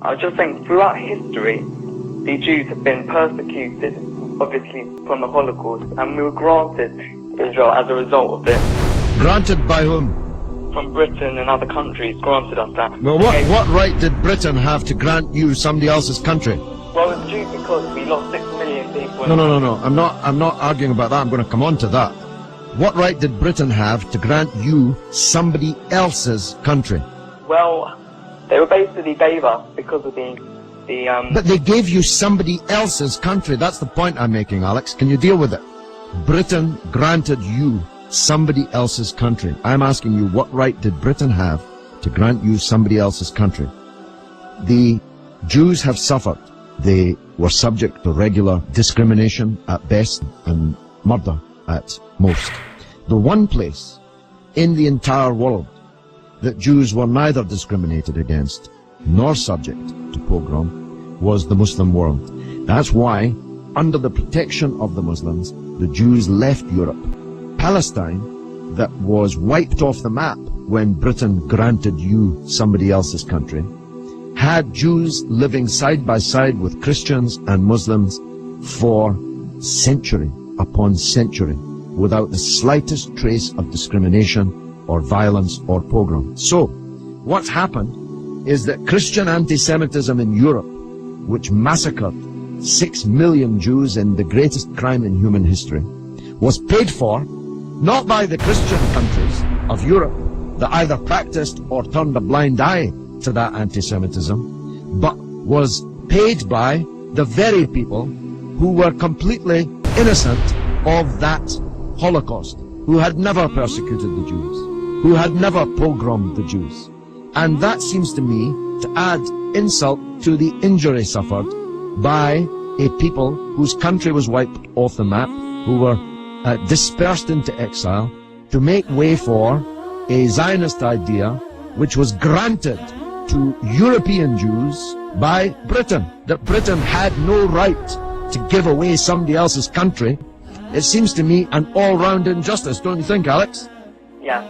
I was just saying, throughout history, the Jews have been persecuted, obviously, from the Holocaust, and we were granted Israel as a result of this. Granted by whom? From Britain and other countries granted us that. Well, what right did Britain have to grant you somebody else's country? Well, it's due because we lost 6 million people. No. I'm not arguing about that. I'm going to come on to that. What right did Britain have to grant you somebody else's country? Well, they were basically gave us because of the But they gave you somebody else's country. That's the point I'm making, Alex. Can you deal with it? Britain granted you somebody else's country. I'm asking you, what right did Britain have to grant you somebody else's country? The Jews have suffered. They were subject to regular discrimination at best and murder at most. The one place in the entire world that Jews were neither discriminated against nor subject to pogrom was the Muslim world. That's why, under the protection of the Muslims, the Jews left Europe. Palestine, that was wiped off the map when Britain granted you somebody else's country, had Jews living side by side with Christians and Muslims for century upon century without the slightest trace of discrimination or violence or pogrom. So, what's happened is that Christian anti-Semitism in Europe, which massacred 6 million Jews in the greatest crime in human history, was paid for not by the Christian countries of Europe that either practiced or turned a blind eye to that anti-Semitism, but was paid by the very people who were completely innocent of that Holocaust, who had never persecuted the Jews, who had never pogromed the Jews. And that seems to me to add insult to the injury suffered by a people whose country was wiped off the map, who were dispersed into exile, to make way for a Zionist idea which was granted to European Jews by Britain, that Britain had no right to give away somebody else's country. It seems to me an all-round injustice, don't you think, Alex? Yeah.